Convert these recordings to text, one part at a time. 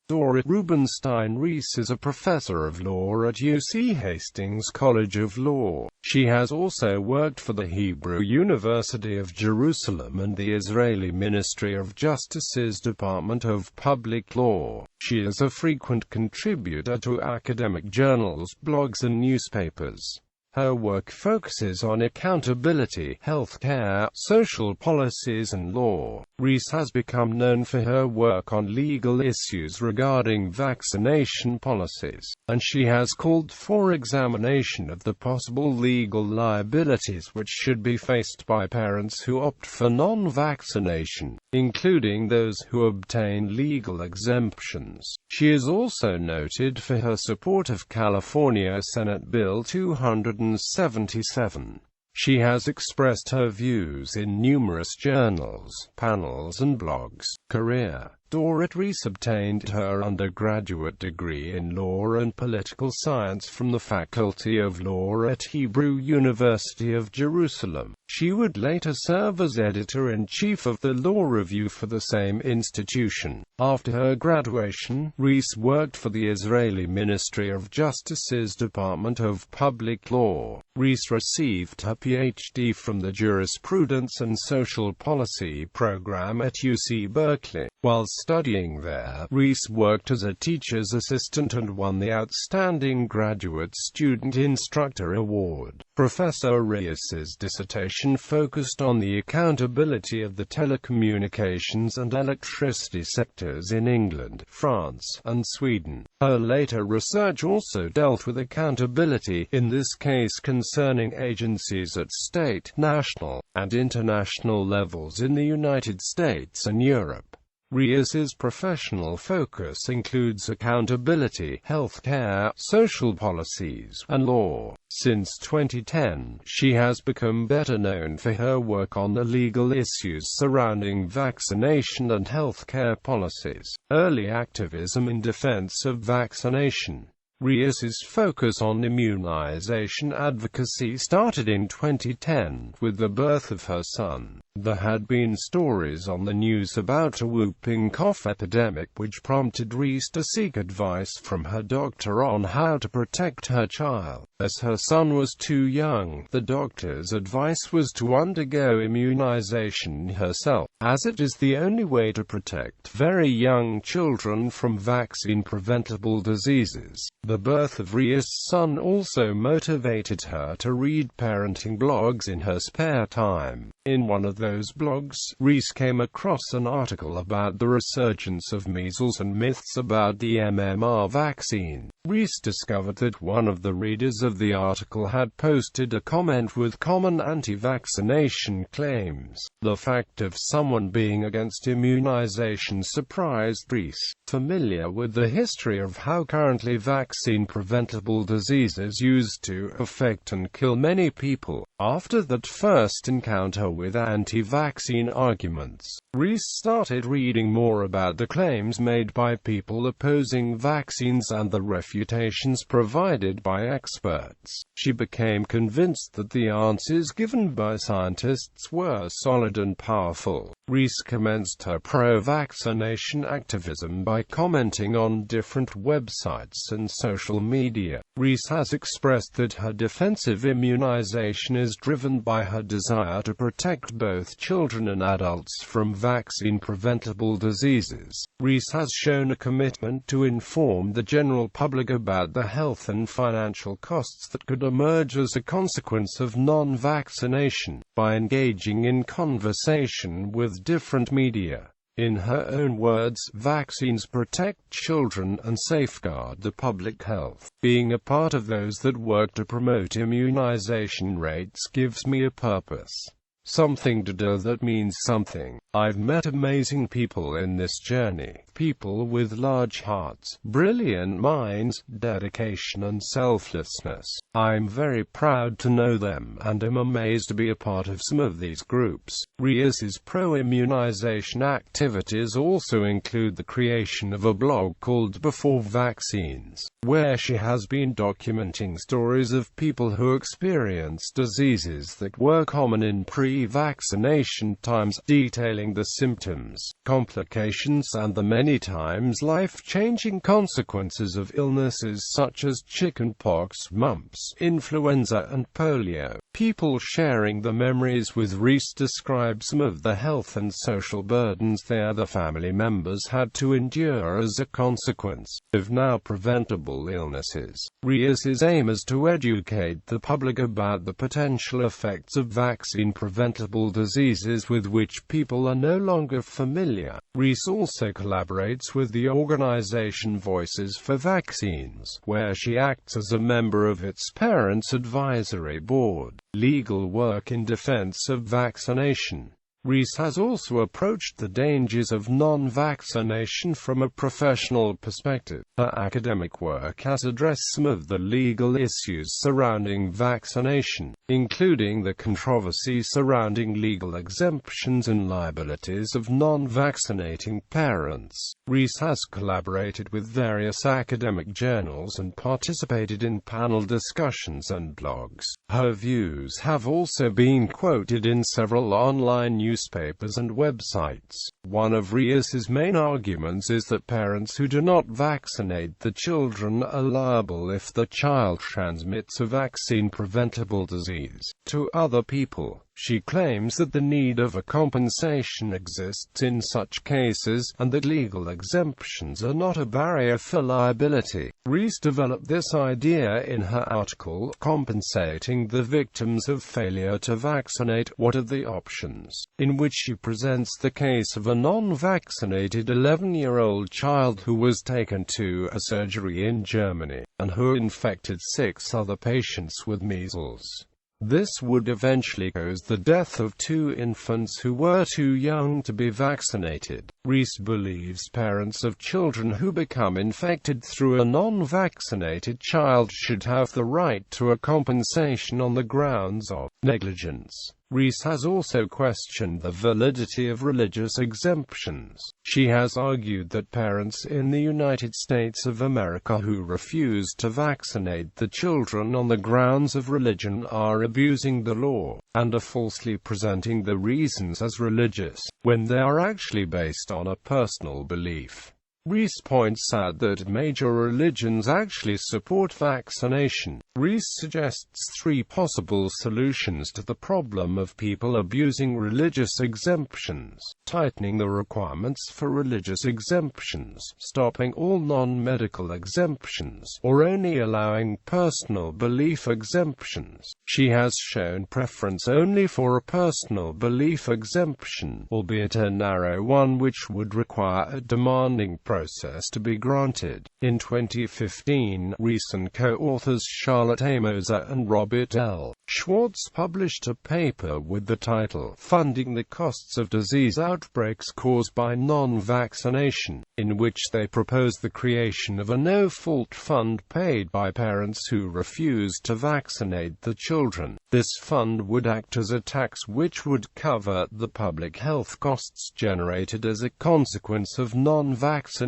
Dorit Rubinstein Reiss is a professor of law at UC Hastings College of Law. She has also worked for the Hebrew University of Jerusalem and the Israeli Ministry of Justice's Department of Public Law. She is a frequent contributor to academic journals, blogs and newspapers. Her work focuses on accountability, healthcare, social policies and law. Reiss has become known for her work on legal issues regarding vaccination policies, and she has called for examination of the possible legal liabilities which should be faced by parents who opt for non-vaccination, including those who obtain legal exemptions. She is also noted for her support of California Senate Bill 277. She has expressed her views in numerous journals, panels and blogs. Career: Dorit Reiss obtained her undergraduate degree in law and political science from the Faculty of Law at Hebrew University of Jerusalem. She would later serve as editor-in-chief of the Law Review for the same institution. After her graduation, Reiss worked for the Israeli Ministry of Justice's Department of Public Law. Reiss received her PhD from the Jurisprudence and Social Policy program at UC Berkeley. While studying there, Reiss worked as a teacher's assistant and won the Outstanding Graduate Student Instructor Award. Professor Reiss's dissertation focused on the accountability of the telecommunications and electricity sectors in England, France, and Sweden. Her later research also dealt with accountability, in this case concerning agencies at state, national, and international levels in the United States and Europe. Reiss's professional focus includes accountability, healthcare, social policies, and law. Since 2010, she has become better known for her work on the legal issues surrounding vaccination and healthcare policies. Early activism in defense of vaccination. Reiss's focus on immunization advocacy started in 2010, with the birth of her son. There had been stories on the news about a whooping cough epidemic which prompted Reiss to seek advice from her doctor on how to protect her child. As her son was too young, the doctor's advice was to undergo immunization herself, as it is the only way to protect very young children from vaccine-preventable diseases. The birth of Reiss's son also motivated her to read parenting blogs in her spare time. In one of those blogs, Reiss came across an article about the resurgence of measles and myths about the MMR vaccine. Reiss discovered that one of the readers of the article had posted a comment with common anti-vaccination claims. The fact of someone being against immunization surprised Reiss. Familiar with the history of how currently vaccine-preventable diseases used to affect and kill many people, after that first encounter with anti-vaccine arguments, Reiss started reading more about the claims made by people opposing vaccines and the refutations provided by experts. She became convinced that the answers given by scientists were solid and powerful. Reiss commenced her pro-vaccination activism by commenting on different websites and social media. Reiss has expressed that her defensive immunization is driven by her desire to protect both children and adults from vaccine-preventable diseases. Reiss has shown a commitment to inform the general public about the health and financial costs that could emerge as a consequence of non-vaccination, by engaging in conversation with different media. In her own words, vaccines protect children and safeguard the public health. Being a part of those that work to promote immunization rates gives me a purpose. Something to do that means something. I've met amazing people in this journey. People with large hearts, brilliant minds, dedication and selflessness. I'm very proud to know them, and am amazed to be a part of some of these groups. Reiss's pro-immunization activities also include the creation of a blog called Before Vaccines, where she has been documenting stories of people who experienced diseases that were common in pre-vaccination times, detailing considering the symptoms, complications and the many times life-changing consequences of illnesses such as chickenpox, mumps, influenza and polio. People sharing the memories with Reiss describe some of the health and social burdens their other family members had to endure as a consequence of now preventable illnesses. Reiss's aim is to educate the public about the potential effects of vaccine-preventable diseases with which people are no longer familiar. Reiss also collaborates with the organization Voices for Vaccines, where she acts as a member of its Parents Advisory Board. Legal work in defense of vaccination. Reiss has also approached the dangers of non-vaccination from a professional perspective. Her academic work has addressed some of the legal issues surrounding vaccination, including the controversy surrounding legal exemptions and liabilities of non-vaccinating parents. Reiss has collaborated with various academic journals and participated in panel discussions and blogs. Her views have also been quoted in several online newspapers and websites. One of Reiss's main arguments is that parents who do not vaccinate the children are liable if the child transmits a vaccine-preventable disease to other people. She claims that the need of a compensation exists in such cases, and that legal exemptions are not a barrier for liability. Reiss developed this idea in her article, Compensating the Victims of Failure to Vaccinate, What Are the Options?, in which she presents the case of a non-vaccinated 11-year-old child who was taken to a surgery in Germany, and who infected 6 other patients with measles. This would eventually cause the death of 2 infants who were too young to be vaccinated. Reiss believes parents of children who become infected through a non-vaccinated child should have the right to a compensation on the grounds of negligence. Reiss has also questioned the validity of religious exemptions. She has argued that parents in the United States of America who refuse to vaccinate the children on the grounds of religion are abusing the law, and are falsely presenting the reasons as religious, when they are actually based on a personal belief. Reiss points out that major religions actually support vaccination. Reiss suggests 3 possible solutions to the problem of people abusing religious exemptions: tightening the requirements for religious exemptions, stopping all non-medical exemptions, or only allowing personal belief exemptions. She has shown preference only for a personal belief exemption, albeit a narrow one which would require a demanding process to be granted. In 2015, Reiss and co-authors Charlotte A. Moser and Robert L. Schwartz published a paper with the title, Funding the Costs of Disease Outbreaks Caused by Non-Vaccination, in which they proposed the creation of a no-fault fund paid by parents who refuse to vaccinate the children. This fund would act as a tax which would cover the public health costs generated as a consequence of non-vaccination.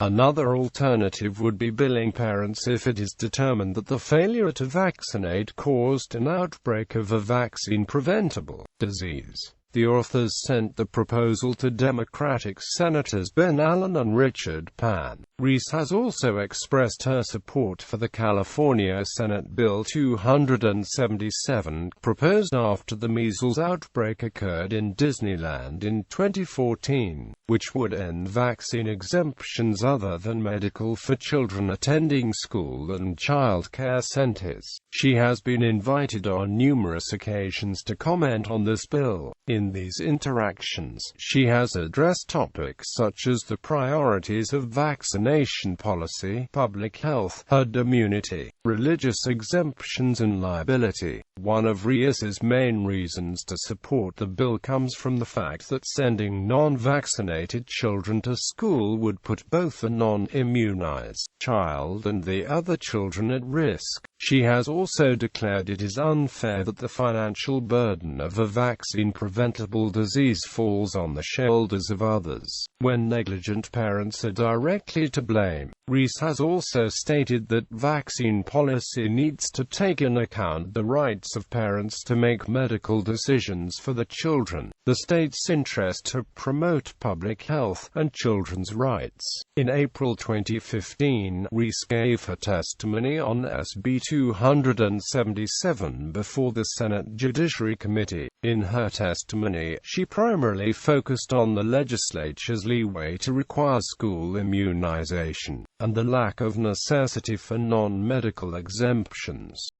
Another alternative would be billing parents if it is determined that the failure to vaccinate caused an outbreak of a vaccine-preventable disease. The authors sent the proposal to Democratic Senators Ben Allen and Richard Pan. Reiss has also expressed her support for the California Senate Bill 277, proposed after the measles outbreak occurred in Disneyland in 2014, which would end vaccine exemptions other than medical for children attending school and child care centers. She has been invited on numerous occasions to comment on this bill. In these interactions, she has addressed topics such as the priorities of vaccination policy, public health, herd immunity, religious exemptions and liability. One of Reiss's main reasons to support the bill comes from the fact that sending non-vaccinated children to school would put both the non-immunized child and the other children at risk. She has also declared it is unfair that the financial burden of a vaccine-preventable disease falls on the shoulders of others, when negligent parents are directly to blame. Reiss has also stated that vaccine policy needs to take into account the rights of parents to make medical decisions for the children. the state's interest to promote public health and children's rights. In April 2015, Reiss gave her testimony on SB 277 before the Senate Judiciary Committee. In her testimony, she primarily focused on the legislature's leeway to require school immunization, and the lack of necessity for non-medical exemptions.